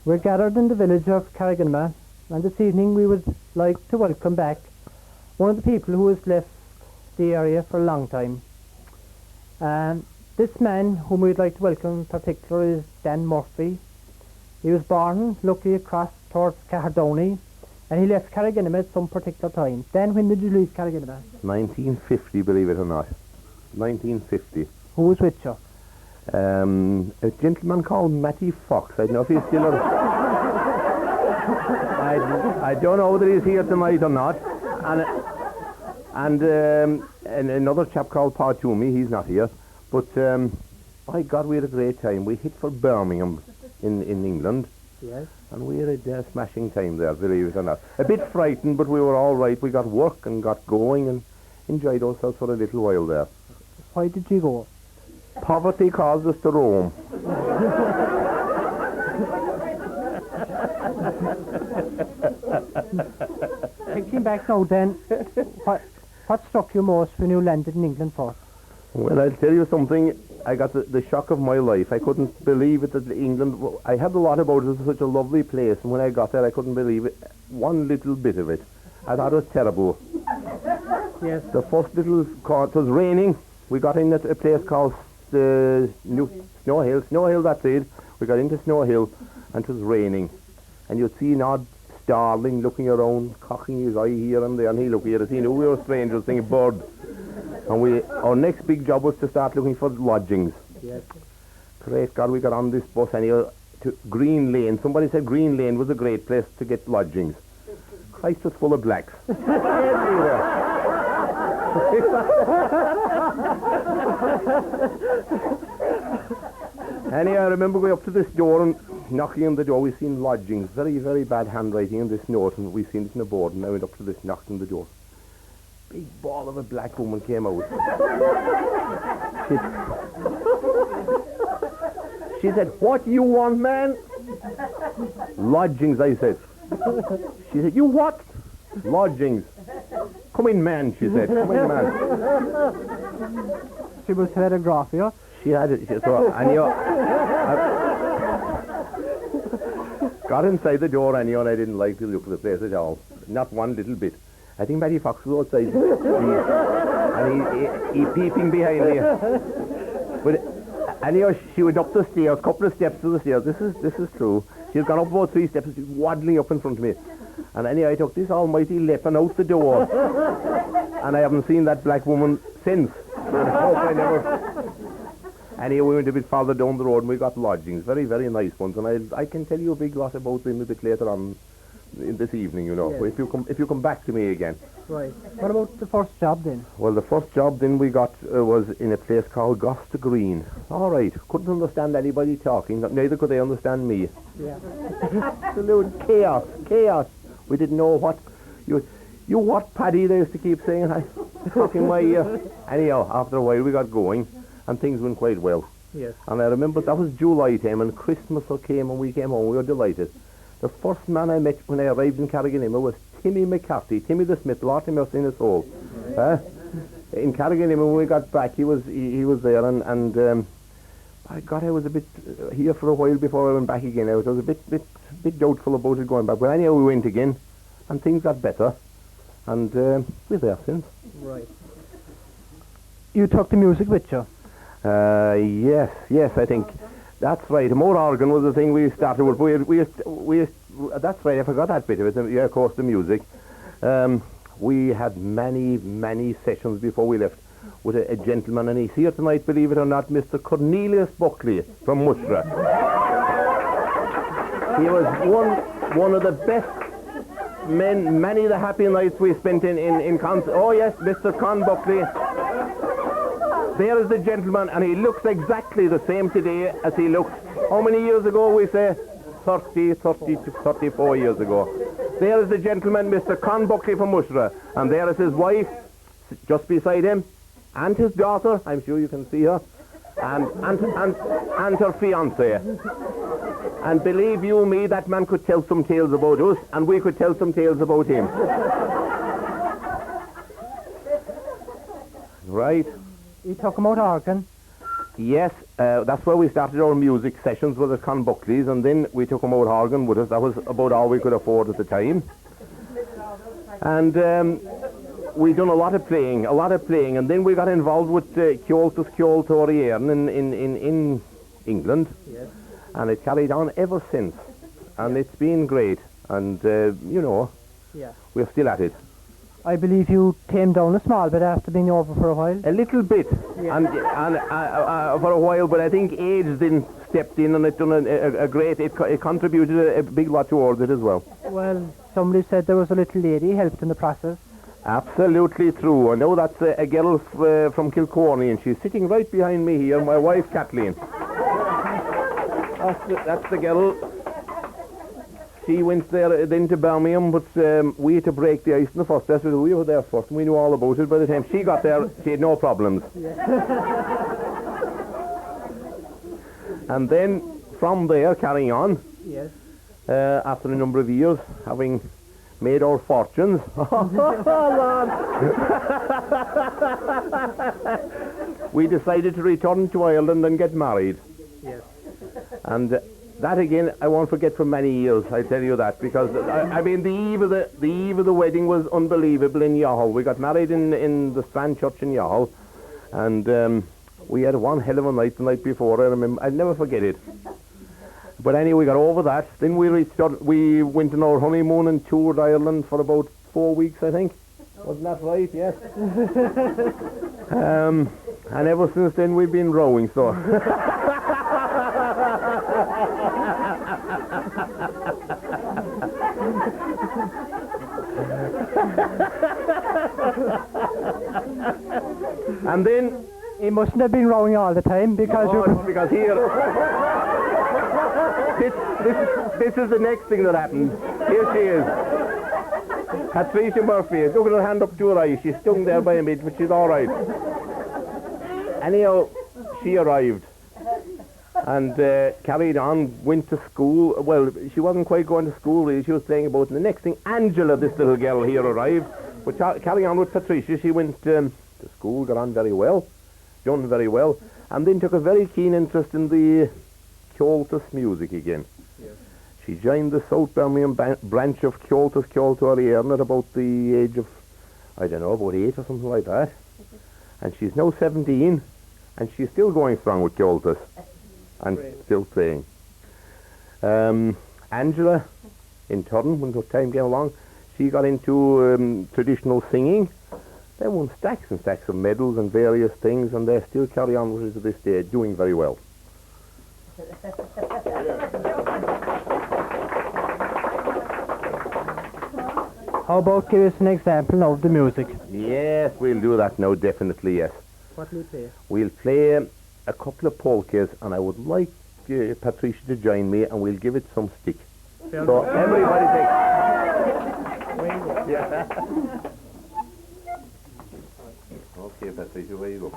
We're gathered in the village of Carriganima, and this evening we would like to welcome back one of the people who has left the area for a long time. This man whom we'd like to welcome in particular is Dan Murphy. He was born luckily across towards Cahardoney, and he left Carriganima at some particular time. Dan, when did you leave Carriganima? 1950, believe it or not. 1950. Who was with you? A gentleman called Matty Fox. I don't know if he's still I don't know whether he's here tonight or not. And another chap called Pa Toomey, he's not here. But by God, we had a great time. We hit for Birmingham in England. Yes. And we had a smashing time there, believe it or not. A bit frightened, but we were all right. We got work and got going and enjoyed ourselves for a little while there. Why did you go? Poverty caused us to roam. Thinking back now then, what struck you most when you landed in England first? Well, I'll tell you something. I got the shock of my life. I couldn't believe it that England... I had a lot about it. It was such a lovely place, and when I got there I couldn't believe it. One little bit of it. I thought it was terrible. Yes. The first little... It was raining. We got in at a place called Snow Hill. Snow Hill, that's it. We got into Snow Hill, and it was raining. And you'd see an odd starling looking around, cocking his eye here and there, and he looked at us. He knew we were strangers, thinking bird. And our next big job was to start looking for lodgings. Yes. Great God, we got on this bus anyhow to Green Lane. Somebody said Green Lane was a great place to get lodgings. Christ was full of blacks. Anyhow, I remember going up to this door and knocking on the door. We seen lodgings, very, very bad handwriting on this note, and we seen it in a board, and I went up to this, knocked on the door. Big ball of a black woman came out. She said, "What you want, man?" "Lodgings," I said. She said, "You what?" "Lodgings." "Come in, man," she said. "Come in, man." She must have had a graph, yeah? She had it. So, anyhow, I got inside the door anyhow, and I didn't like the look of the place at all. Not one little bit. I think Matty Fox was outside, and he peeping behind me. But anyhow, she went up the stairs, couple of steps to the stairs. This is true. She's gone up about 3 steps, she's waddling up in front of me. And anyhow, I took this almighty leap and out the door. And I haven't seen that black woman since. And I hope I never... Anyhow, we went a bit farther down the road and we got lodgings, very, very nice ones. And I can tell you a big lot about them a bit later on in this evening, you know, yes. If you come back to me again. Right. What about the first job then? Well, the first job then we got was in a place called Goster Green. All right, couldn't understand anybody talking, neither could they understand me. Yeah. Absolute chaos. We didn't know what... You what, Paddy, they used to keep saying. I talking my ear. Anyhow, after a while we got going, and things went quite well. Yes. And I remember that was July time, and Christmas came, and we came home. We were delighted. The first man I met when I arrived in Carriganima was Timmy McCarthy, Timmy the Smith, Lord him in his soul. In Carriganima when we got back, he was there, and by God, I was a bit here for a while before I went back again. I was a bit doubtful about it going back, but anyhow we went again, and things got better, and we're there since. Right. You took the music with you? Yes, I think. That's right. More organ was the thing we started with. We that's right. I forgot that bit of it. Yeah, of course, the music. We had many sessions before we left with a gentleman, and he's here tonight, believe it or not, Mr. Cornelius Buckley from Mushra. He was one of the best men. Many of the happy nights we spent in concert. Oh yes, Mr. Con Buckley. There is the gentleman, and he looks exactly the same today as he looked, how many years ago we say? 30 to 34 years ago. There is the gentleman, Mr. Con Buckley from Mushra, and there is his wife, just beside him, and his daughter, I'm sure you can see her, and her fiancé. And believe you me, that man could tell some tales about us, and we could tell some tales about him. Right? You talk about organ? Yes, that's where we started our music sessions with the Cron Buckleys, and then we took them out Horgan with us. That was about all we could afford at the time. And we done a lot of playing, and then we got involved with Kjoltas Kjoltorieren in England, Yes. and it carried on ever since, and it's been great, and Yeah. we're still at it. I believe you tamed down a small bit after being over for a while. A little bit, Yeah. and for a while, but I think age then stepped in, and it done a great, it contributed a big lot towards it as well. Well, somebody said there was a little lady helped in the process. Absolutely true. I know that's a girl from Kilcorny, and she's sitting right behind me here, my wife Kathleen. That's the girl. She went there then to Birmingham, but we had to break the ice in the first place because we were there first and we knew all about it. By the time she got there, she had no problems. And then from there, carrying on, Yes. after a number of years, having made our fortunes, we decided to return to Ireland and get married. Yes. And that again, I won't forget for many years. I tell you that, because I mean, the eve of the wedding was unbelievable in Youghal. We got married in the Strand Church in Youghal, and we had one hell of a night the night before. I remember, I'll never forget it. But anyway, we got over that. Then we went on our honeymoon and toured Ireland for about 4 weeks, I think. Wasn't that right? Yes. And ever since then we've been rowing. So. And then He mustn't have been rowing all the time because because here this is the next thing that happened. Here she is, Patricia Murphy. Look at her hand up to her eye. She's stung there by a bit, but she's all right. Anyhow, she arrived and carried on, went to school. Well, she wasn't quite going to school really. She was playing about. And the next thing, Angela, this little girl here, arrived. But carrying on with Patricia, she went to school, got on very well, done very well, and then took a very keen interest in the Kjoltas music again. Yes. She joined the South Birmingham branch of Kjoltas Kjoltorieren at about the age of, I don't know, about 8 or something like that. And she's now 17, and she's still going strong with Kjoltas and still playing. Angela, in turn, when the time came along, she got into traditional singing. They won stacks and stacks of medals and various things, and they still carry on with it to this day, doing very well. How about give us an example of the music? Yes, we'll do that now, definitely, yes. What will you play? We'll play a couple of polkas, and I would like Patricia to join me, and we'll give it some stick. So everybody take... Yeah. Okay, Patricia, where you go?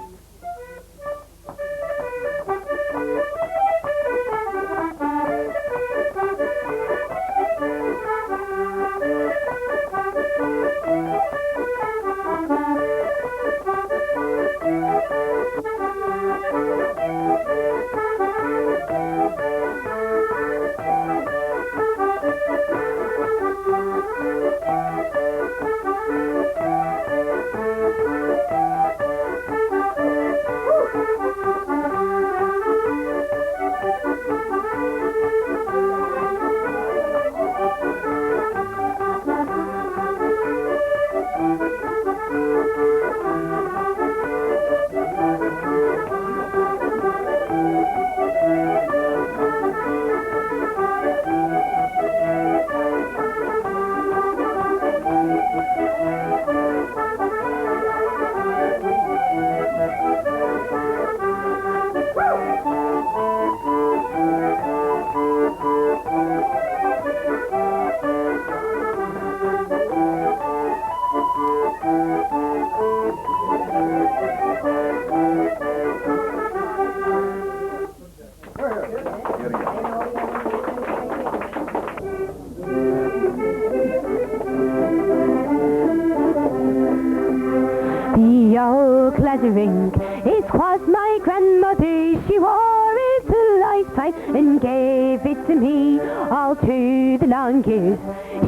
old clattering. It was my grandmother, she wore it a lifetime and gave it to me all through the long years.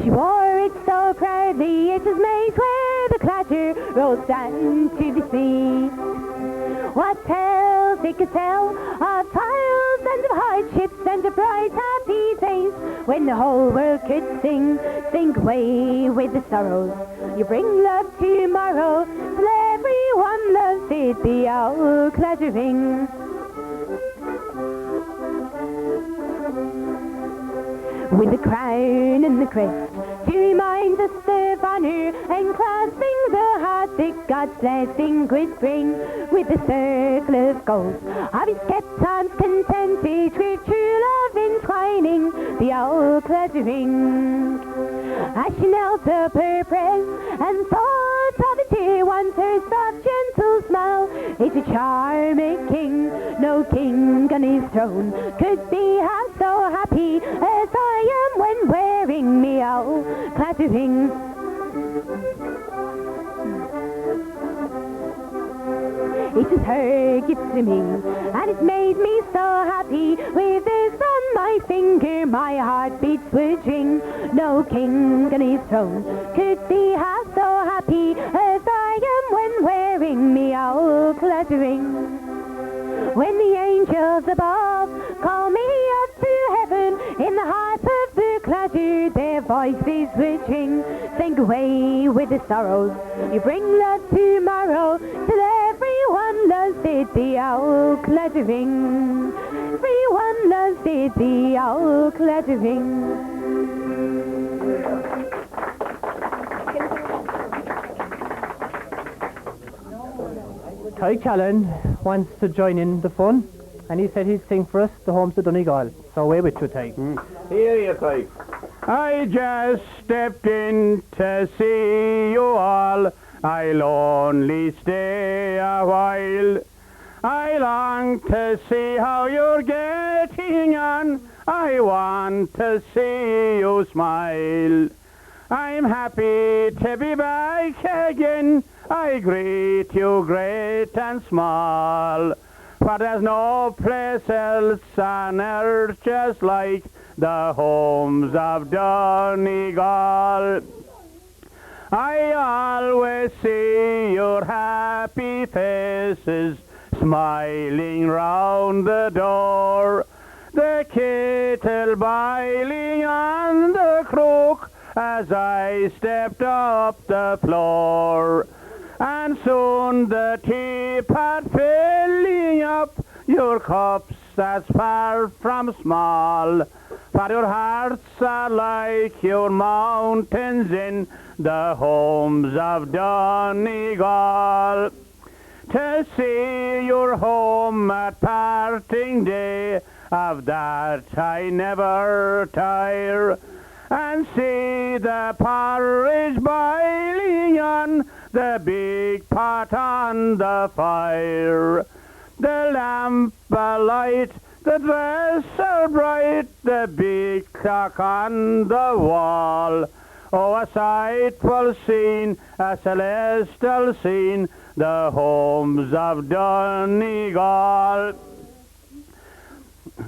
She wore it so proudly, it was made where the clatter rolls down to the sea. What tales they could tell of trials and of hardships and of bright happy days when the whole world could sing away with the sorrows. You bring love tomorrow till everyone loves it, the owl clattering. With the crown and the crest to remind us of honour and clasping the heart that God's blessing would bring, with the circle of gold of his kept arms contented with true love entwining, the owl clattering. As she knelt up her prayers and thought of the dear ones, her soft gentle smile, it's a charming king, no king on his throne could be half so happy as I am when wearing me owl clattering. It was her gift to me, and it made me so happy. With this on my finger, my heartbeats would ring. No king on his throne could be half so happy as I am when wearing me owl clattering. When the angels above call me up to heaven, in the heart of the clatter their voices would ring. Sing away with the sorrows, you bring love tomorrow till everyone loves it, the owl clattering. Everyone loves it, the owl clattering. Ty Callan wants to join in the fun, and he said he'd sing for us the Homes of Donegal. So away with you, Ty. Here you Ty. I just stepped in to see you all. I'll only stay a while. I long to see how you're getting on. I want to see you smile. I'm happy to be back again. I greet you great and small, for there's no place else on earth just like the Homes of Donegal. I always see your happy faces smiling round the door, the kettle boiling on the crook as I stepped up the floor. And soon the teapot filling up, your cups as far from small, for your hearts are like your mountains in the Homes of Donegal. To see your home at parting day, of that I never tire, and see the porridge boiling on the big pot on the fire, the lamp alight, the dresser bright, the big clock on the wall. Oh, a sightful scene, a celestial scene, the Homes of Donegal.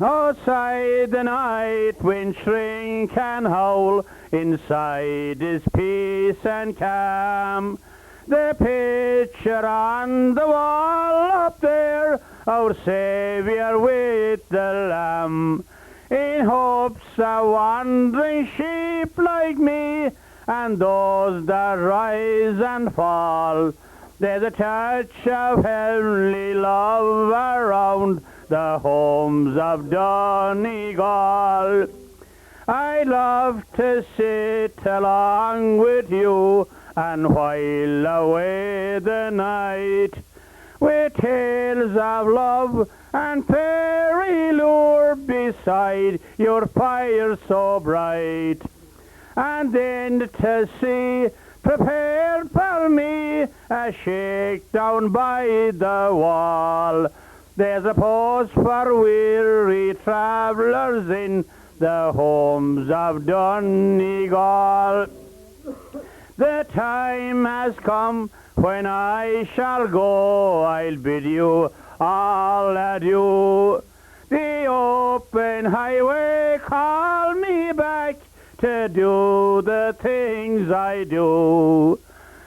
Outside the night wind shrink and howl, inside is peace and calm. The picture on the wall up there, our Saviour with the Lamb, in hopes of wandering sheep like me, and those that rise and fall. There's a touch of heavenly love around the Homes of Donegal. I love to sit along with you and while away the night, with tales of love and fairy lure beside your fire so bright. And then to see prepared for me a shakedown by the wall. There's a post for weary travellers in the Homes of Donegal. The time has come When I shall go, I'll bid you all adieu. The open highway call me back to do the things I do.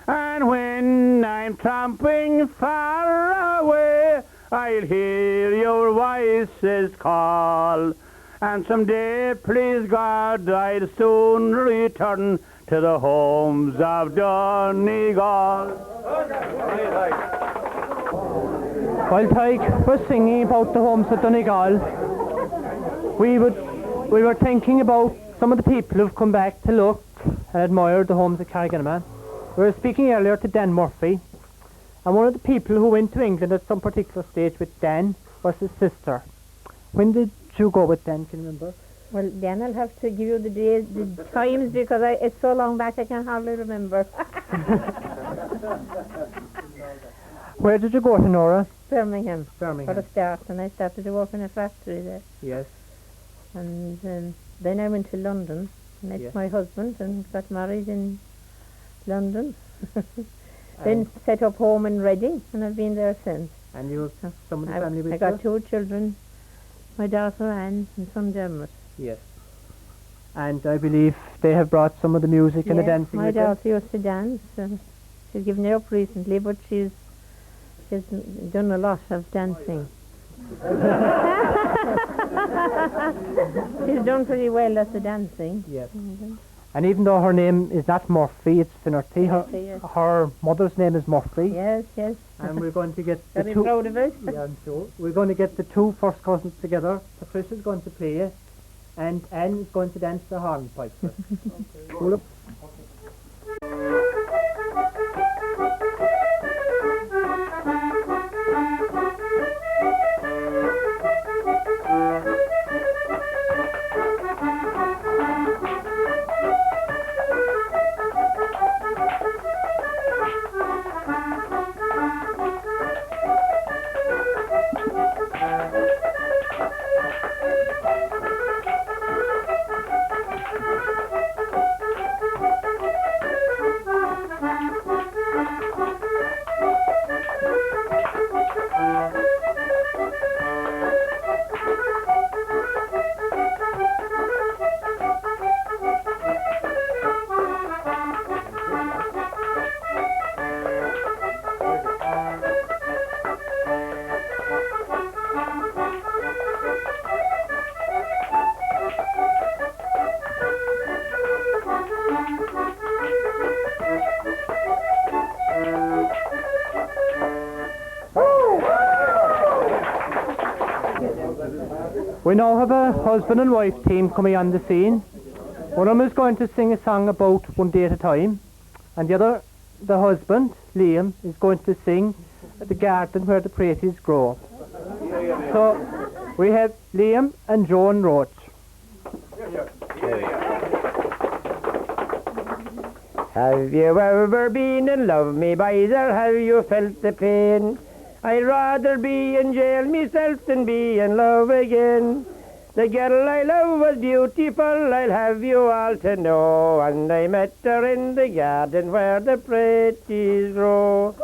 And when I'm tramping far away, I'll hear your voices call. And someday, please God, I'll soon return to the homes of Donegal. While Tyke was singing about the homes of Donegal, we were thinking about some of the people who've come back to look and admire the homes of Carriganima. We were speaking earlier to Dan Murphy, and one of the people who went to England at some particular stage with Dan was his sister. When did you go with Dan, can you remember? Well, then I'll have to give you the days, the times, because it's so long back I can hardly remember. Where did you go to, Nora? Birmingham, Birmingham. for a start, and I started to work in a factory there. Yes. And then I went to London, met Yes. my husband, and got married in London. Then set up home in Reading, and I've been there since. And you have some of the family with I you? got 2 children, my daughter Anne and son Dermot. Yes. And I believe they have brought some of the music and the dancing my with them? daughter used to dance. She's given it up recently, but she's done a lot of dancing. She's done pretty well at the dancing. Yes. And even though her name is not Murphy, it's Finnerty, Yes. her mother's name is Murphy. Yes, yes. And we're going to get the Very two... proud of it. Yeah, I'm sure. We're going to get the 2 first cousins together. Patricia's going to play it, and Anne is going to dance the hornpipe. Hold up. We now have a husband and wife team coming on the scene. One of them is going to sing a song about one day at a time, and the other, the husband, Liam, is going to sing The Garden Where the Praties Grow. So we have Liam and Joan Roach. Have you ever been in love, me boys, or have you felt the pain? I'd rather be in jail myself than be in love again. The girl I love was beautiful, I'll have you all to know, and I met her in the garden where the praties grow.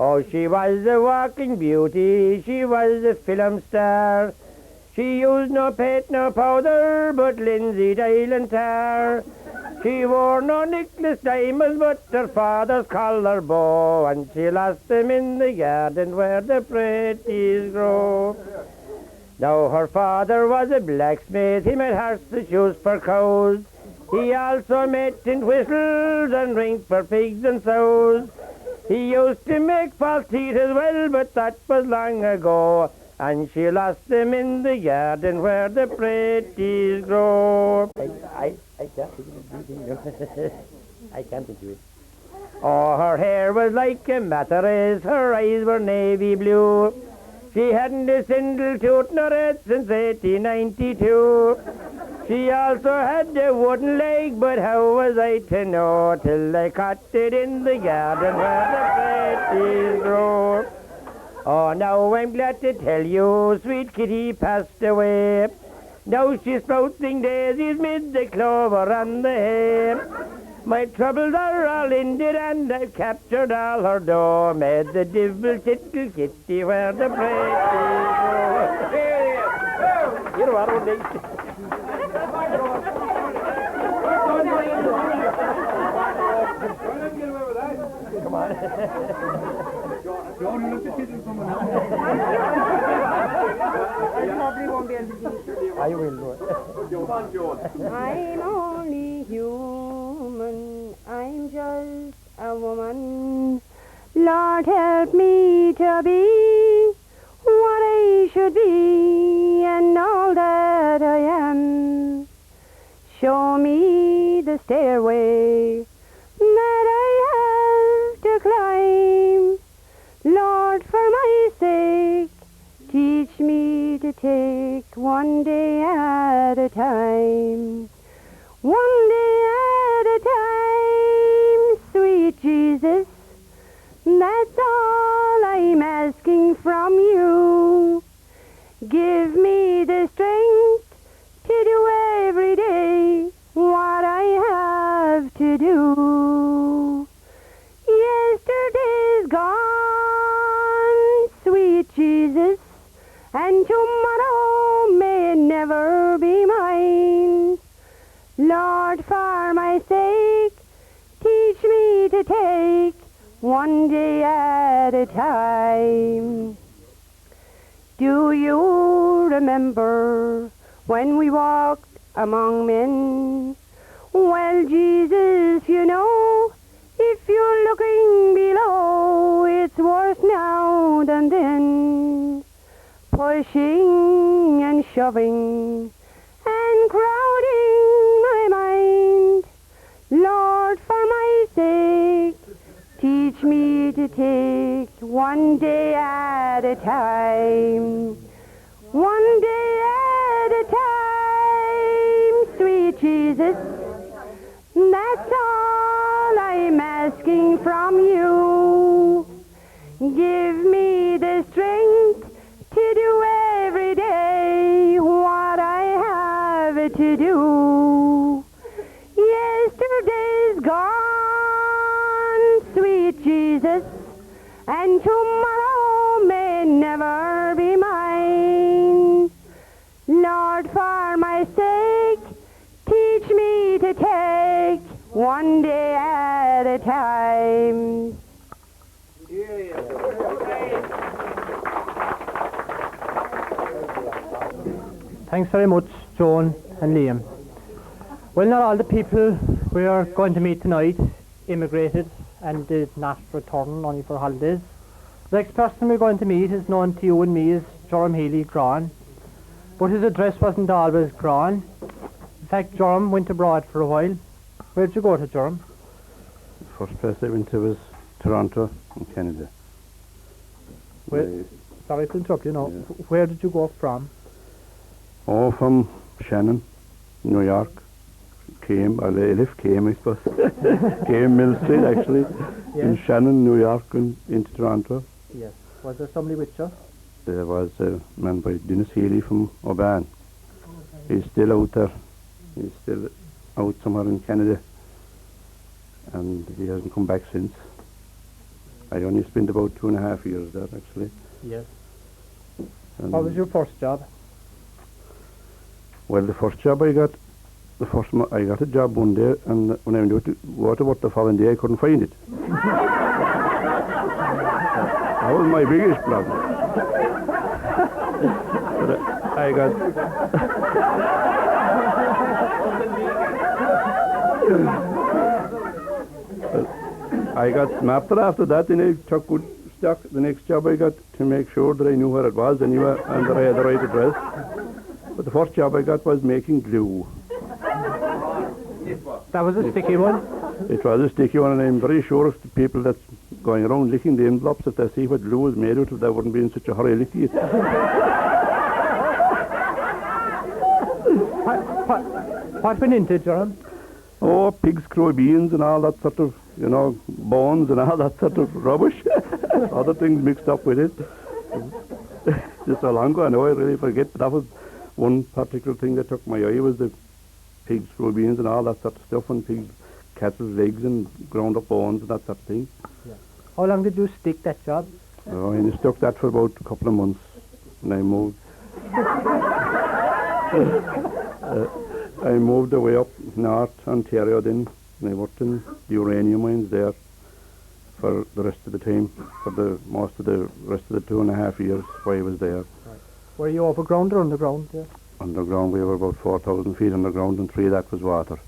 Oh, she was a walking beauty, she was a film star. She used no paint, no powder, but linseed oil and tar. She wore no necklace diamonds, but her father's collar bow, and she lost them in the garden where the praties grow. Now her father was a blacksmith, he made horses, shoes for cows. He also made tin whistles and rings for pigs and sows. He used to make false teeth as well, but that was long ago, and she lost them in the garden where the praties grow. I can't do it. Oh, her hair was like a mattress, her eyes were navy blue. She hadn't a single tooth nor head since 1892. She also had a wooden leg, but how was I to know till I caught it in the garden where the praties grow? Oh, now I'm glad to tell you, sweet Kitty passed away. Now she's sprouting daisies mid the clover and the hay. My troubles are all ended and I've captured all her dough. Made the divil tittle kitty where the bread is. Here we are, come on. John, you look at it from now. I will do it. I'm only human, I'm just a woman. Lord, help me to be what I should be and all that I am. Show me the stairway that I have to climb. Lord, for my sake, teach me to take one day at a time. One day at a time, sweet Jesus, that's all I'm asking from you. Give me the strength to do every day what I have to do. Yesterday's gone, sweet Jesus, and tomorrow may never be mine. Lord, for my sake, teach me to take one day at a time. Do you remember when we walked among men? Well, Jesus, you know, if you're looking below, it's worse now than then. Pushing and shoving and crowding my mind. Lord, for my sake, teach me to take one day at a time. One day at a time, sweet Jesus, that's all I'm asking from you. Give me the strength to do every day what I have to do. Yesterday's gone, sweet Jesus, and tomorrow may never be mine. Lord, for my sake, teach me to take one day at a time. Thanks very much, Joan and Liam. Well, not all the people we are going to meet tonight immigrated and did not return only for holidays. The next person we're going to meet is known to you and me as Joram Healy Cron, but his address wasn't always Cron. In fact, Joram went abroad for a while. Where did you go to, Joram? The first place I went to was Toronto in Canada. Sorry to interrupt you now. Yeah. Where did you go from? Oh, from Shannon, New York. I left Came, I suppose. Came Mill Street, actually. Yes. In Shannon, New York, and into Toronto. Yes. Was there somebody with you? There was a man by Dennis Healy from Oban. He's still out there. He's still out somewhere in Canada. And he hasn't come back since. I only spent about 2.5 years there, actually. Yes. And What was your first job? well, the first job I got, I got a job one day, and when I went to work the following day, I couldn't find it. That was my biggest problem. But I got... I got smarter after that, and I took good stock. The next job I got to make sure that I knew where it was anyway, and that I had the right address. But the first job I got was making glue. That was a sticky one. It was a sticky one, and I'm very sure if the people that's going around licking the envelopes, if they see what glue is made out of, they wouldn't be in such a hurry licking it. What went into it, Joram? Oh, pig's crow beans and all that sort of, bones and all that sort of rubbish. Other things mixed up with it. Just so long ago, I know I really forget, but that was one particular thing that took my eye, was the pig's crow beans and all that sort of stuff, and pig cattle's legs and ground up bones and that sort of thing. How long did you stick that job? I only stuck that for about a couple of months, and I moved. I moved away up north Ontario then, and I worked in the uranium mines there for the rest of the time, for the most of the rest of the 2.5 years while I was there. Were you overground or underground? Yeah. Underground, we were about 4,000 feet underground, and 3 of that was water.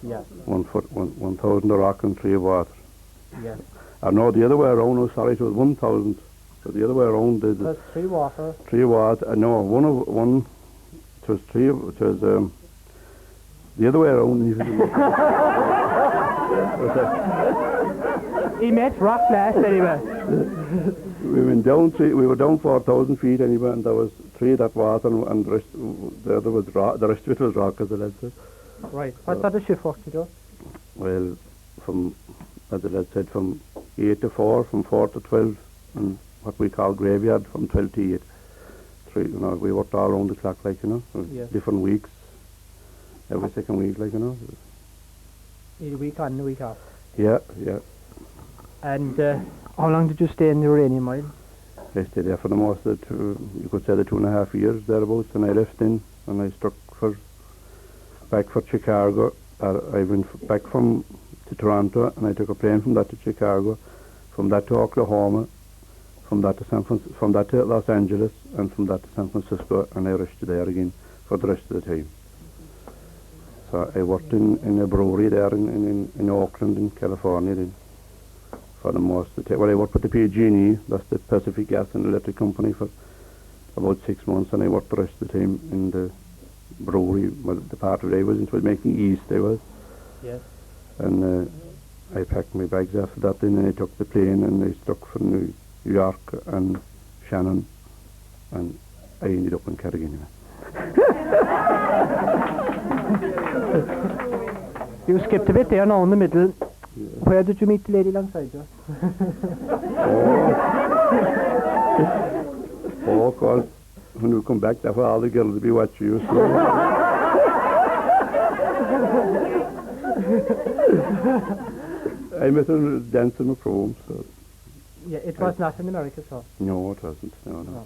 Yeah. 1,000 of rock and 3 of water. Yeah. No, the other way around, oh sorry, it was 1,000. So the other way around, It was 3 water. 3 water, no, one, it was 3, it was, the other way around. He met rock last anyway. We went down we were down 4,000 feet anyway, and there was 3 of that water, and the rest, the other was rock, the rest of it was rock, as the lad said. Right. What sort of shift work did you do? Well, from, as the lad said, from 8 to 4, from 4 to 12, and what we call graveyard, from 12 to 8. 3, you know, we worked all around the clock, like, you know, Yes. different weeks, every second week, like, you know. A week on and a week off. Yeah. And how long did you stay in the uranium mine? I stayed there for the most of the you could say the 2.5 years thereabouts, and I left in, and I struck back for Chicago. I went back to Toronto, and I took a plane from that to Chicago, from that to Oklahoma, from that to from that to Los Angeles, and from that to San Francisco, and I rested there again for the rest of the time. So I worked in a brewery there in Oakland, in California then, for the most of the time. Well, I worked with the PG&E, that's the Pacific Gas and Electric Company, for about 6 months, and I worked the rest of the time in the brewery. Well, the part of it I was into was making yeast, I was. Yes. And I packed my bags after that then, and I took the plane, and I struck for New York and Shannon, and I ended up in Carriganima. You skipped a bit there now in the middle. Where did you meet the lady alongside you? Oh, God. When you come back, that's where all the girls will be watching you. So. I met her dancing with Cron, so. Yeah, it was not in America, so. No, it wasn't. No. No,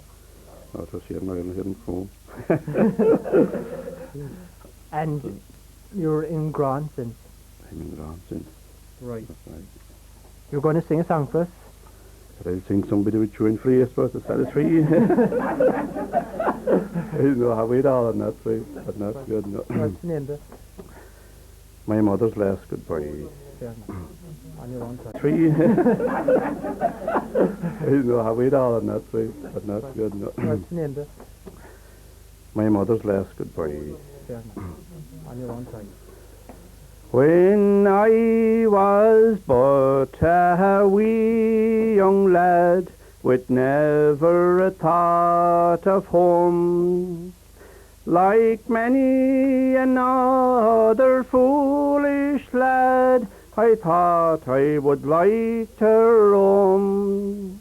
it was here in Ireland, here in Cron. And you're in Cron since? I'm in Cron since. Right. That's right. You're going to sing a song for us? But I'll sing somebody with chewing free, I suppose, to satisfy. I don't know how we'd all on that, right? But not good, no. What's the name of it? My mother's last goodbye. Fair enough. On your own time. Free. I don't know how we'd all on that, right? But not good, no. What's the name of it? My mother's last goodbye. Fair enough. On your own time. When I was but a wee young lad, with never a thought of home, like many another foolish lad, I thought I would like to roam.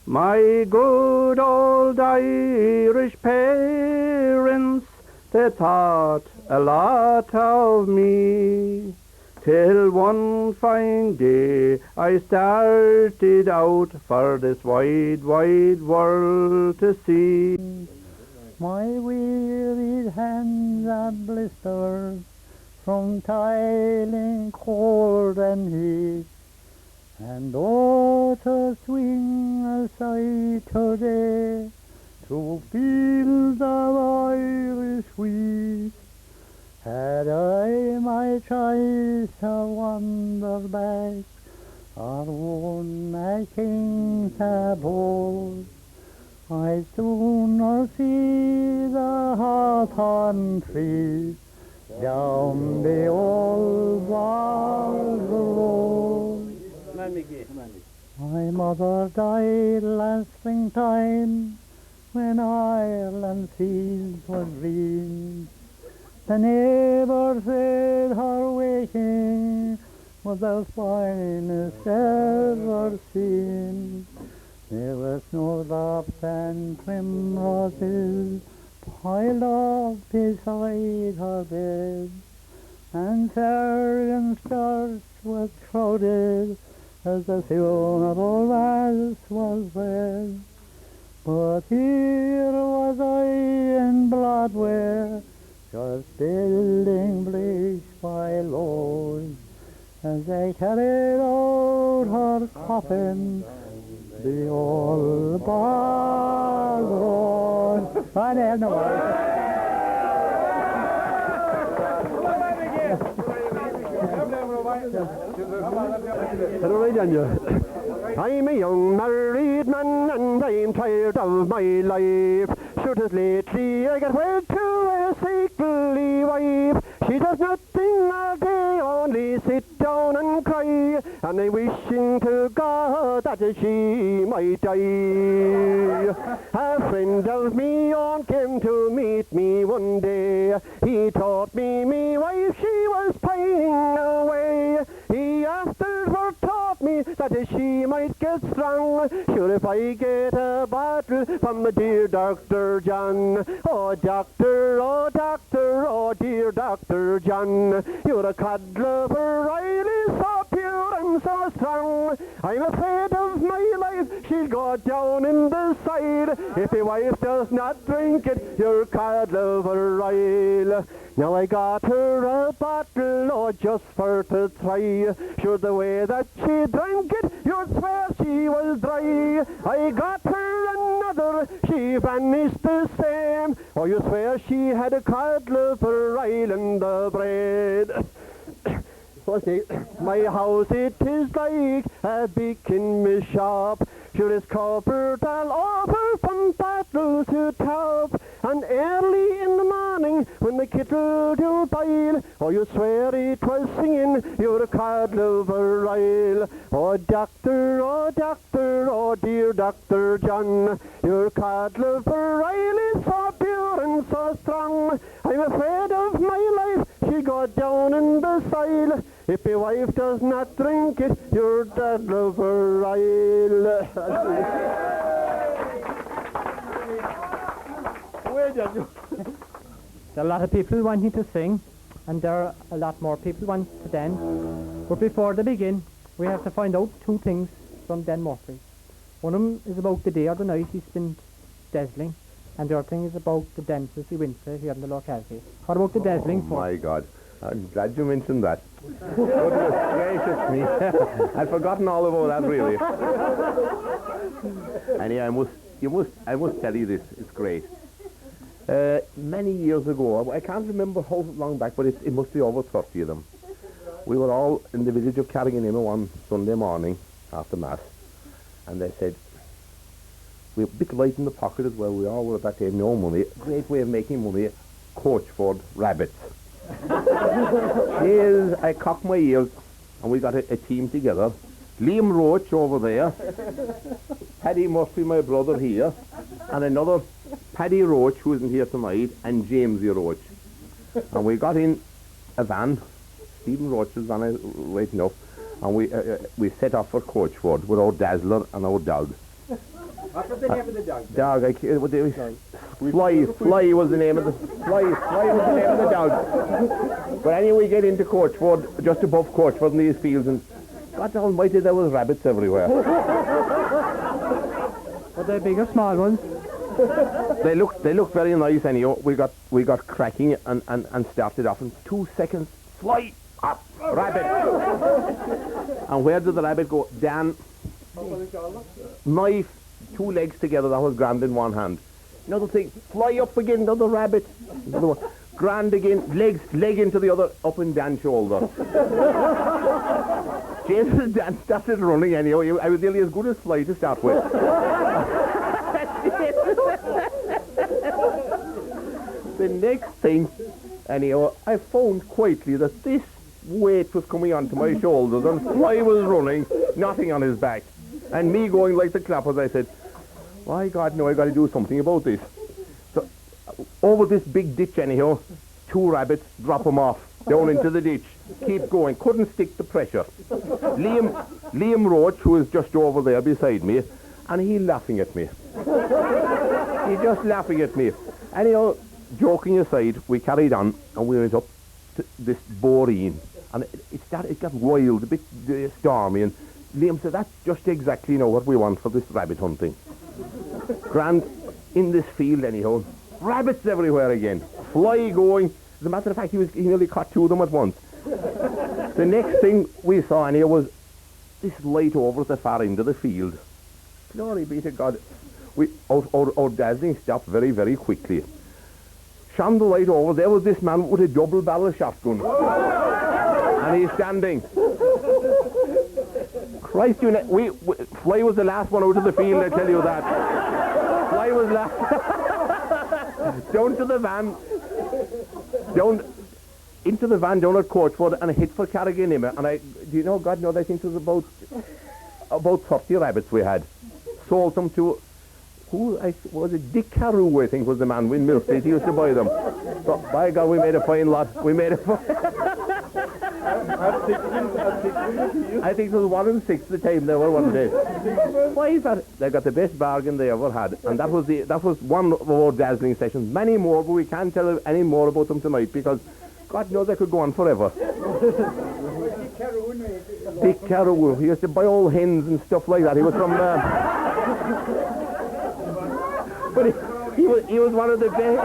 My good old Irish parents, they thought a lot of me, till one fine day I started out for this wide, wide world to see. My wearied hands are blistered from toiling cold and heat, and oh, to swing aside today through fields of Irish wheat. Had I my choice to wander back, or won a king's abode, I'd sooner see the hawthorn tree down the old walled road. My mother died last springtime, when Ireland's fields were green. The neighbour said her waking was the finest ever seen. There were snowdrops and primroses piled up beside her bed, and Carrigan's church was crowded as the funeral mass was read. But here was I in Broadway, just building bleached by load, as they carried out her coffin, the old bar road. I have no words. I'm a young married man and I'm tired of my life. Sure, 'tis lately I get wed to a sickly wife. She does nothing all day, only sit down and cry. And I'm wishing to God that she might die. A friend of me on came to meet me one day. He taught me wife, she was pining away. He afterward taught me that she might get strong. Sure, if I get a bottle from my dear Dr. John. Oh, doctor, oh, doctor, oh, dear Dr. John. You're a cod lover, really so pure and so strong. I'm afraid of my life, she'll go down in the side. If your wife does not drink it, you're cod lover, Ryle. Now I got her a bottle, oh, just for to try. Sure, the way that she drank it, you'd swear she was dry. I got her another, she vanished the same. Oh, you swear she had a cod liver island of bread. My house, it is like a big shop. Sure, it's covered all over from bottle to top. And early in the morning, when the kettle do boil, oh, you swear it was singing, you're a cod liver Ryle. Oh, doctor, oh, dear Dr. John, your cod liver Ryle is so pure and so strong. I'm afraid of my life, she'll go down in the soil. If your wife does not drink it, you're cod liver Ryle. There are a lot of people wanting to sing, and there are a lot more people wanting to dance. But before they begin, we have to find out two things from Dan Murphy. One of them is about the day or the night he spent dazzling, and the other thing is about the dances he went to here in the locality. What about the dazzling? Oh my God, I'm glad you mentioned that. Goodness gracious me, I'd forgotten all about that really. Anyway, I must tell you this, it's great. Many years ago, I can't remember how long back, but it must be over 30 of them. We were all in the village of Carriganima one Sunday morning after Mass, and they said, we're a bit light in the pocket as well, we all were at that time, no money, great way of making money, Coachford rabbits. Here's, I cocked my ears, and we got a team together. Liam Roach over there, Paddy Murphy, my brother here, and another Paddy Roach, who isn't here tonight, and Jamesy Roach. And we got in a van, Stephen Roach's van, right enough, and we set off for Coachford with our Dazzler and our dog. What was the name of the dog? Fly was the name of the Fly was the name of the dog. But anyway, we get into Coachford, just above Coachford in these fields, and God almighty, there was rabbits everywhere. Were they big or small ones? They looked very nice anyhow. We got cracking and started off in 2 seconds. Fly up, rabbit. And where did the rabbit go? Dan, knife, 2 legs together, that was grand in one hand. Another thing, fly up again, another rabbit. Another one, grand again, leg into the other, up and Dan's shoulder. James Dan started running anyhow. I was nearly as good as Fly to start with. The next thing, anyhow, I found quietly that this weight was coming onto my shoulders and Fly was running, nothing on his back. And me going like the clappers, I said, my God, no, I got to do something about this. So, over this big ditch anyhow, 2 rabbits, drop them off, down into the ditch. Keep going, couldn't stick the pressure. Liam Roach, who is just over there beside me, and he laughing at me. He just laughing at me. Anyhow, joking aside, we carried on, and we went up this boreen, and it got wild, a bit stormy, and Liam said, that's just exactly what we want for this rabbit hunting. Grand, in this field anyhow, rabbits everywhere again, fly going. As a matter of fact, he nearly caught 2 of them at once. The next thing we saw anyhow was this light over at the far end of the field. Glory be to God. Our dazzling stopped very, very quickly. Shone the light over. There was this man with a double-barrel shotgun. And he's standing. Christ, Fly was the last one out of the field, I tell you that. Fly was last. Down to the van. Into the van down at Coachford, and I hit for Carriganima. And God knows, I think it was about 30 rabbits we had. Sold them to, was it Dick Carew, I think was the man in Mill Street. He used to buy them. So, by God, we made a fine lot. We made a I think it was 1 and 6 the time they were, wasn't it? Why is that? They got the best bargain they ever had, and that was one of our dazzling sessions. Many more, but we can't tell any more about them tonight because God knows they could go on forever. Dick Carew, he used to buy all hens and stuff like that. He was from but he was one of the best.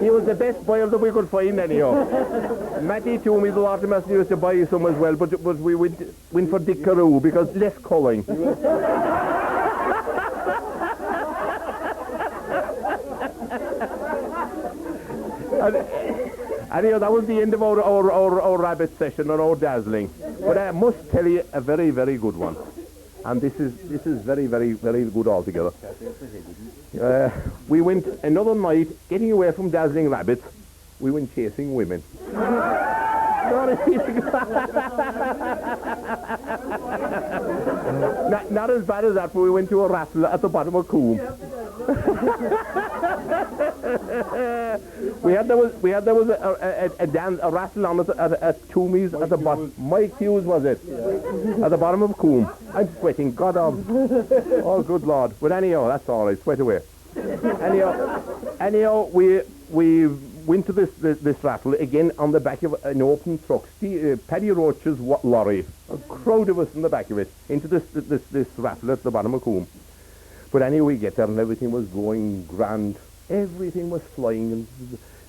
He was the best buyer that we could find anyhow. Matty Toomey, the watermaster, used to buy some as well, but we went for Dick Carew because less culling. Anyhow, that was the end of our rabbit session and our dazzling. But I must tell you a very, very good one. And this is very, very, very good altogether. We went another night, getting away from dazzling rabbits, we went chasing women. Not as bad as that, but we went to a raffle at the bottom of Coombe. There was a raffle on at Toomey's at the bottom. Mike Hughes was it? At the bottom of Coombe. I'm sweating, God of. Oh, good Lord. But anyhow, that's all right. Sweat away. Anyhow, we went to this raffle again on the back of an open truck. Paddy Roach's lorry. A crowd of us in the back of it into this raffle at the bottom of Coombe. But anyway, we get there and everything was going grand. Everything was flying and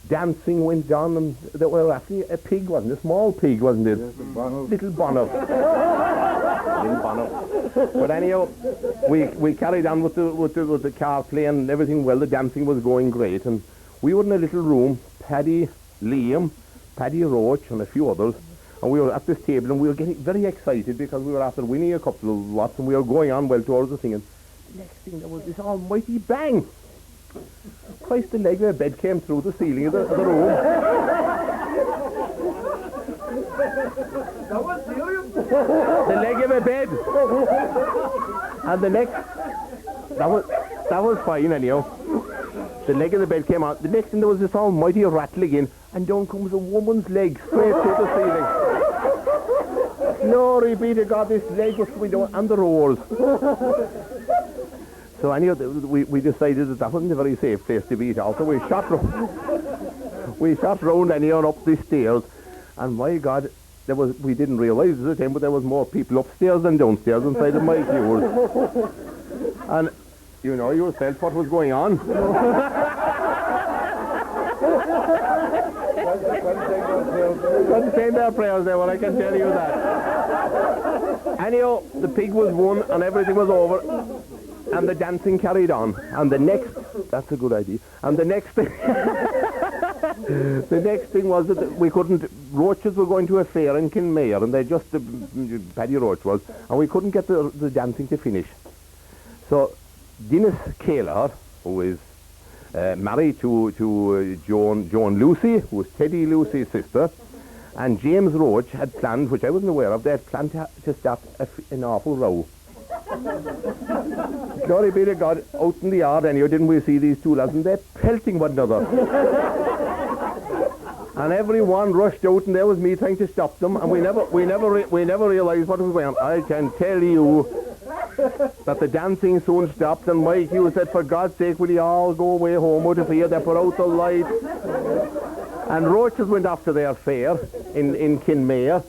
dancing went on, and they were actually a pig, wasn't it? A small pig, wasn't it? Yes, little bonnet. Little bonnet. But anyhow, we carried on with the car play and everything well. The dancing was going great, and we were in a little room. Paddy, Liam, Paddy Roach, and a few others. And we were at this table, and we were getting very excited because we were after winning a couple of lots, and we were going on well towards the thing. And next thing, there was this almighty bang. Christ, the leg of a bed came through the ceiling of the room. The leg of a bed. And the next, that was fine anyhow. The leg of the bed came out. The next thing, there was this almighty rattle again, and down comes a woman's leg straight through the ceiling. Glory be to God, this leg was coming down on the rolls. So anyhow, we decided that wasn't a very safe place to be at all. So we shot round anyhow up the stairs, and my God, we didn't realise at the time, but there was more people upstairs than downstairs inside of my viewers. And you know yourself what was going on. Couldn't say their prayers there, well, I can tell you that. Anyhow, the pig was won and everything was over. And the dancing carried on. And the next, that's a good idea. And the next thing, the next thing was that we couldn't, Roaches were going to a fair in Kinmare, and they just, Paddy Roach was, and we couldn't get the dancing to finish. So, Dennis Kaler, who is married to Joan Lucy, who was Teddy Lucy's sister, and James Roach had planned, which I wasn't aware of, they had planned to start an awful row. Glory be to God, out in the yard anyhow, didn't we see these two lads, and they're pelting one another. And everyone rushed out, and there was me trying to stop them, and we never realised what was going on. I can tell you, that the dancing soon stopped, and Mike Hughes said, for God's sake, will you all go away home out of here? They put out the lights. And roaches went off to their fair in Kinmare.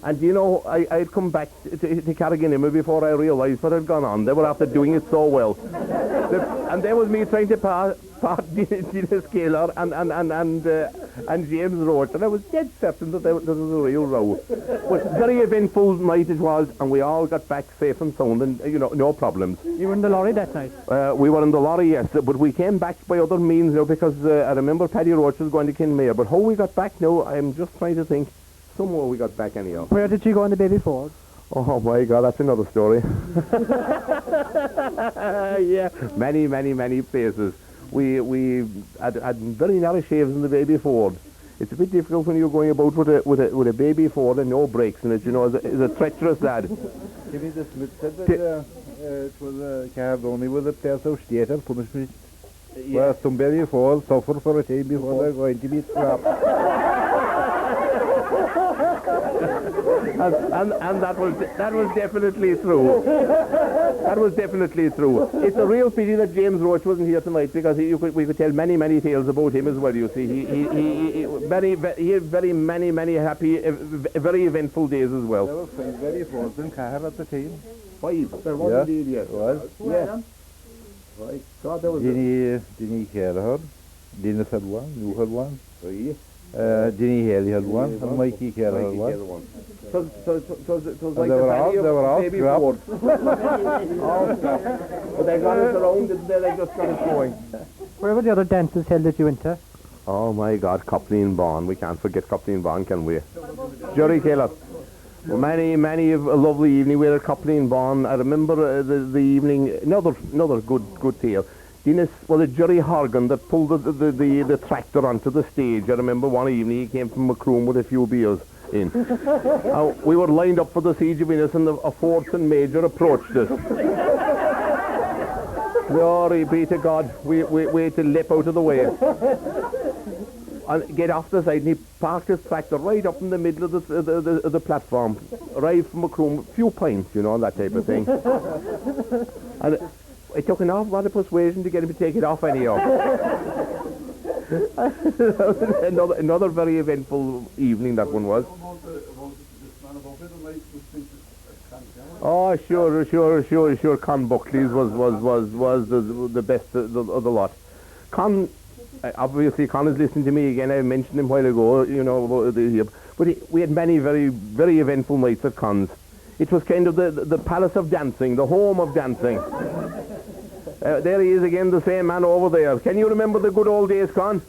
And you know, I'd come back to Carriganima before I realised what had gone on. They were after doing it so well. And there was me trying to part Gina Scaler and James Roach, and I was dead certain that there was a real row. But very eventful night it was, and we all got back safe and sound, and you know, no problems. You were in the lorry that night? We were in the lorry, yes, but we came back by other means, you know, because I remember Paddy Roach was going to Kinmare, but how we got back now, I'm just trying to think. Somewhere we got back anyhow. Where did you go on the baby Ford? Oh my God, that's another story. Yeah, many places. We had very narrow shaves in the baby Ford. It's a bit difficult when you're going about with a baby Ford and no brakes in it. You know, as a treacherous lad. Jimmy the Smith said that it was a cab only with a place of state and punishment. Yeah. Where some baby Ford suffer for a time before they're going to be trapped. And that was definitely true. That was definitely true. It's a real pity that James Roach wasn't here tonight, because we could tell many tales about him as well. You see, he had very many happy, very eventful days as well. There were very Fords in Cahir at the time. 5. There was indeed, yes. Was? Yeah. Right. God, there was. Didn't care her. Dennis had one. You had one. 3. Ginny Haley had one, and Mikey Kerr had one. So like they were all baby scrapped. Ford. All scrapped. But they got us around, didn't they? They just got us going. Where were the other dances held that you went to? Oh my God, Copley Bawn. We can't forget Copley Bawn, can we? Jerry Taylor. Well, many a lovely evening. We were at Copley Bawn. I remember the evening. Another good tale. Dennis, was it Jerry Horgan that pulled the tractor onto the stage? I remember one evening he came from Cron with a few beers in. We were lined up for the siege of Innis, and a fourth and major approached us. Glory be to God, we had to leap out of the way. And get off the side, and he parked his tractor right up in the middle of the platform. Arrived from Cron, few pints, you know, that type of thing. And it took an awful lot of persuasion to get him to take it off anyhow. another very eventful evening that one was. Oh, sure. Con Buckley's was the best of the lot. Con, obviously, Con is listening to me again. I mentioned him a while ago, you know, but we had many very eventful nights at Con's. It was kind of the palace of dancing, the home of dancing. There he is again, the same man over there. Can you remember the good old days, Con?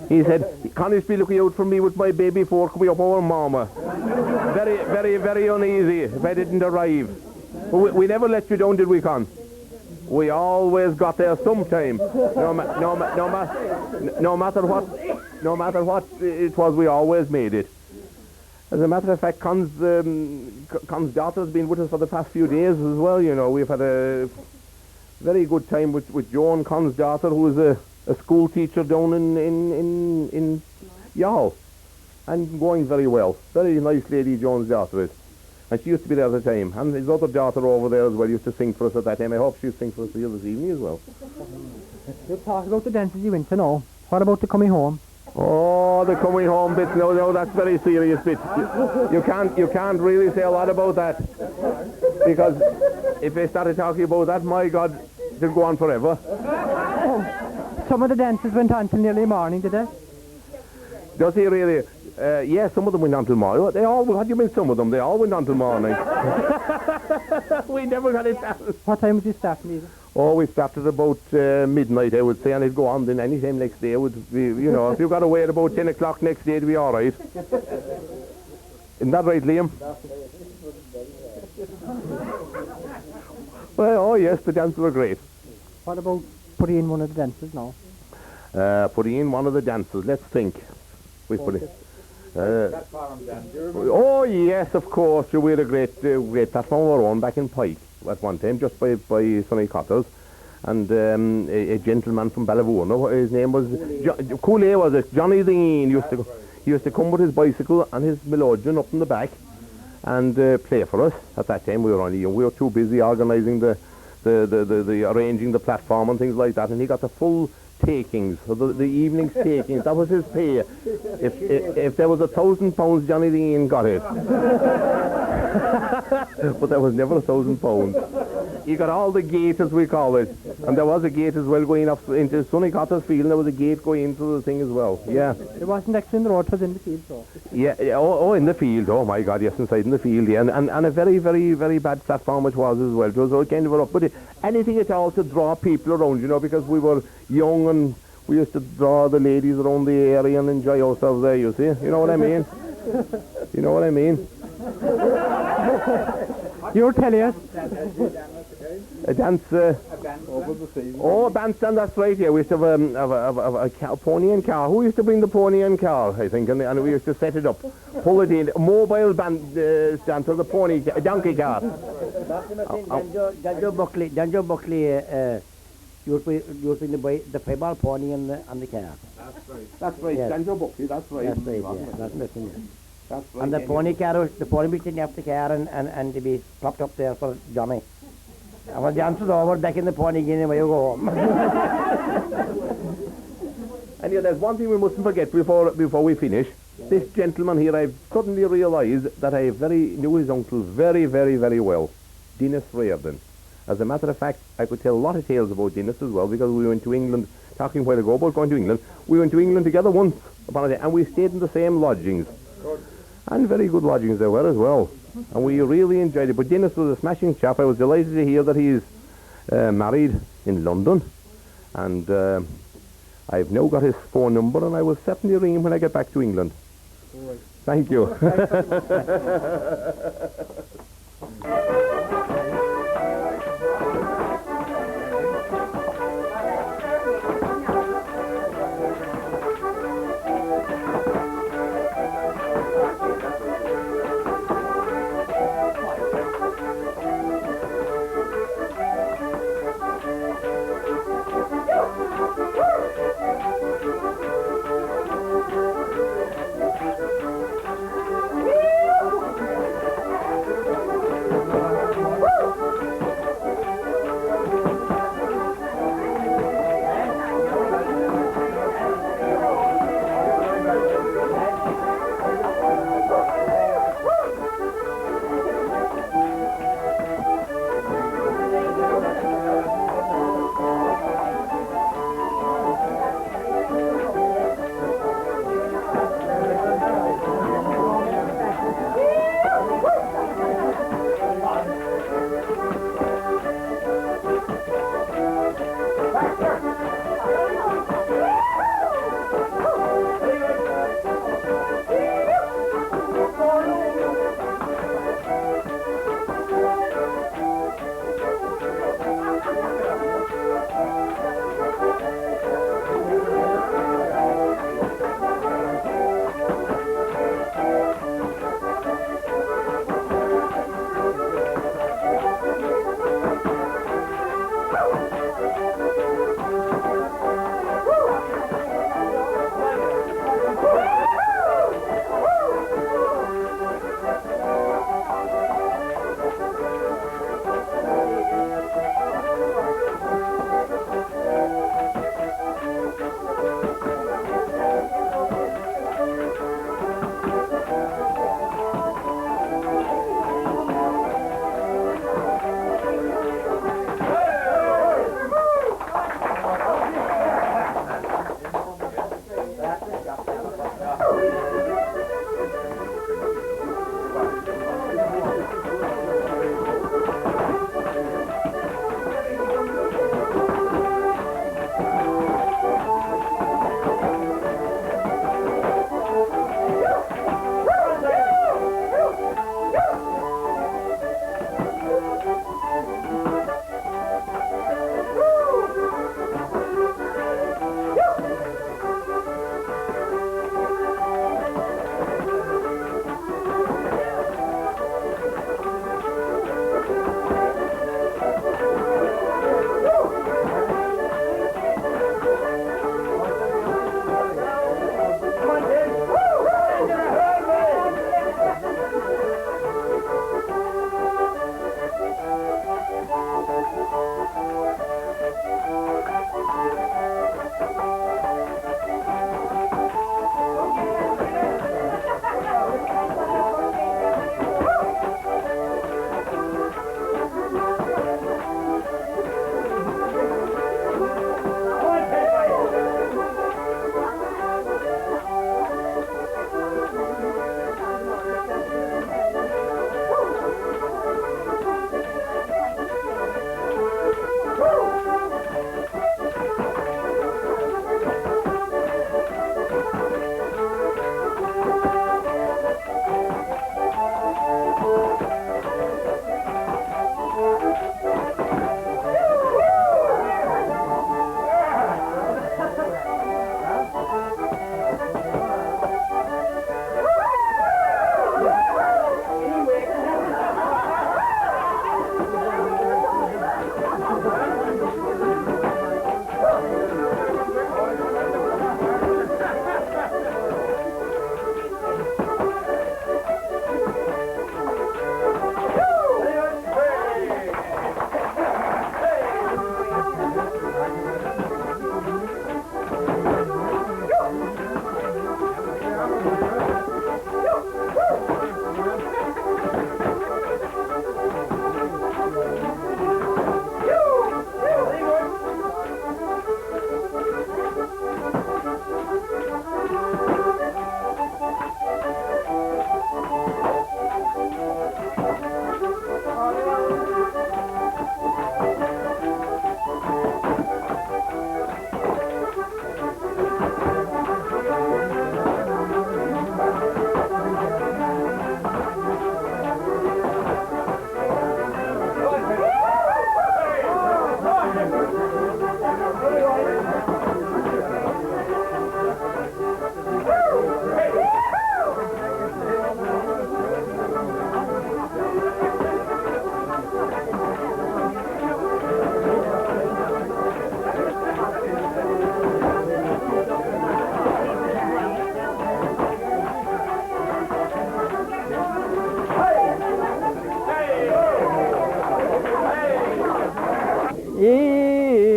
He said, Con used to be looking out for me with my baby Ford coming up over Mama. Very uneasy if I didn't arrive. But we never let you down, did we, Con? We always got there sometime. No matter what it was, we always made it. As a matter of fact, Con's daughter has been with us for the past few days as well. You know, we've had a very good time with Joan, Con's daughter, who is a school teacher down in Youghal, and going very well. Very nice lady, Joan's daughter is. And she used to be there at the time. And his other daughter over there as well used to sing for us at that time. I hope she'll sing for us here this evening as well. You talk about the dances you went to now. What about the coming home? Oh, the coming home bit. No, that's very serious bit. You can't really say a lot about that, because if they started talking about that, my God, it'll go on forever. Some of the dances went on till nearly morning, did they? Does he really? Yes, some of them went on till morning. They all. What do you mean some of them? They all went on till morning. We never got it done. What time did you start, Neil? Oh, we started about midnight, I would say, and it'd go on then any time next day. It would be, you know, if you got away at about 10 o'clock next day, it'd be all right. Isn't that right, Liam? Well, oh yes, the dances were great. What about putting in one of the dances now? Putting in one of the dances, let's think. We put it. Oh yes, of course. We had a great platform of our own back in Pike at one time, just by Sonny Cotter's, and a gentleman from Ballavourno. His name was Cooley, was it? Johnny the He used to come with his bicycle and his melodeon up in the back, and play for us. At that time we were only young. We were too busy organising the arranging the platform and things like that, and he got the full takings, the evening's takings. That was his pay. If there was £1,000, Johnny Dean got it. But there was never £1,000. He got all the gate, as we call it, and there was a gate as well going up into Sonny Cotter's field, and there was a gate going into the thing as well. Yeah. It wasn't actually in the road, it was in the field, though. Yeah, in the field. Oh my God, yes, inside in the field, yeah, and a very, very, very bad platform it was as well. It was all kind of rough, but anything at all to draw people around, you know, because we were young and we used to draw the ladies around the area and enjoy ourselves there, you see. You know what I mean? You know what I mean? You're telling us. A dance. Oh, a bandstand, that's right, yeah. We used to have a pony and car. Who used to bring the pony and car, I think, and we used to set it up. Pull it in. A mobile stand for the pony, a donkey car. Danjo Buckley, you would bring the pebble pony and the car. That's right, yes. Danjo Buckley, that's right. That's right, yeah. That's missing, yeah. That's right. And the pony be taken off the car and to be propped up there for Johnny. And when the answer's over, back in the pony again and away you go home. And yeah, there's one thing we mustn't forget before we finish. This gentleman here, I've suddenly realised that I knew his uncle very, very, very well. Dennis Reardon. As a matter of fact, I could tell a lot of tales about Dennis as well, because we went to England, talking a while ago about going to England. We went to England together once upon a day, and we stayed in the same lodgings. And very good lodgings they were as well. And we really enjoyed it. But Dennis was a smashing chap. I was delighted to hear that he's married in London. And I've now got his phone number, and I will certainly ring him when I get back to England. Right. Thank you.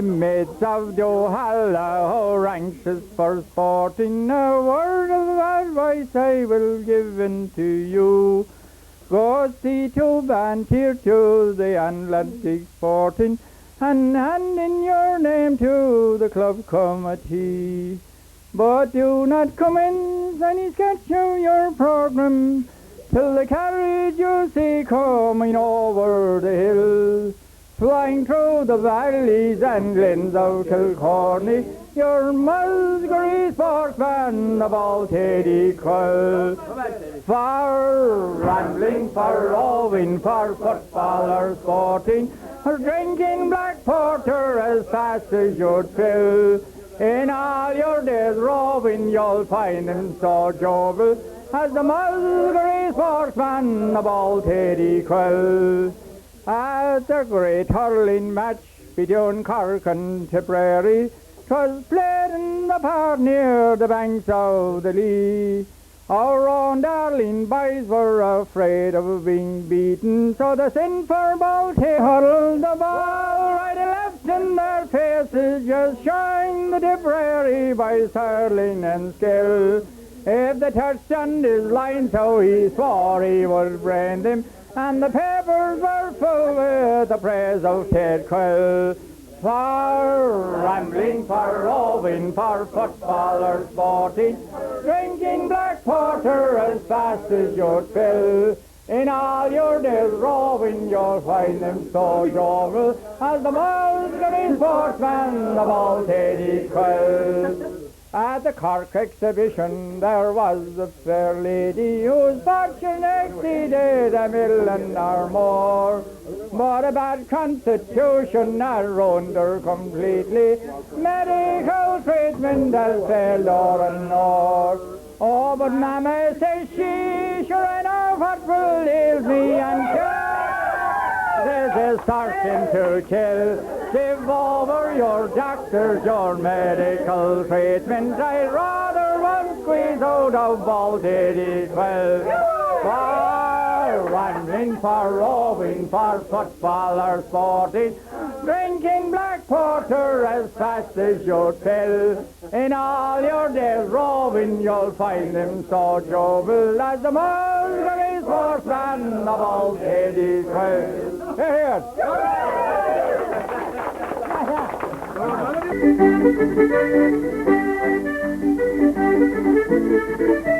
Mates of Johanna, how anxious for sporting, a word of advice I will give unto you. Go see to Bantier to the Atlantic sporting, and hand in your name to the club committee. But do not commence any sketch of your programme till the carriage you see coming over the hill, flying through the valleys and glens of Kilcorny, your Musgrave sportsman of old Teddy Quill. For rambling, for roving, for football or sporting, or drinking black porter as fast as you'd fill. In all your days roving, you'll find him so jovial as the Musgrave sportsman of old Teddy Quill. At the great hurling match between Cork and Tipperary, 'twas played in the park near the banks of the Lee. Our own darling boys were afraid of being beaten, so the sinful Balti hurled the ball right and left in their faces, just showing the Tipperary boys' hurling and skill. If they touched on his line, so he swore he would brand him, and the papers were full with the praise of Ted Quill. For rambling, for roving, for football or sporting, drinking black porter as fast as you'd fill. In all your days roving, you'll find them so jovial as the Musgrave sportsman of old Teddy Quill. At the Cork exhibition there was a fair lady whose fortune exceeded $1,000,000 or more. But a bad constitution had ruined her completely. Medical treatment has failed her and more. Oh, but Mamma says she, sure I know what will heal me and cure. This is starting to kill. Give over your doctors, your medical treatment. I'd rather one squeeze out of Balti 12. For for rambling, for roving, for football or sporting, drinking black porter as fast as you fill. In all your days roving, you'll find him so jovial as the mulberry sportsman of old Eddie's Quill. Here, here.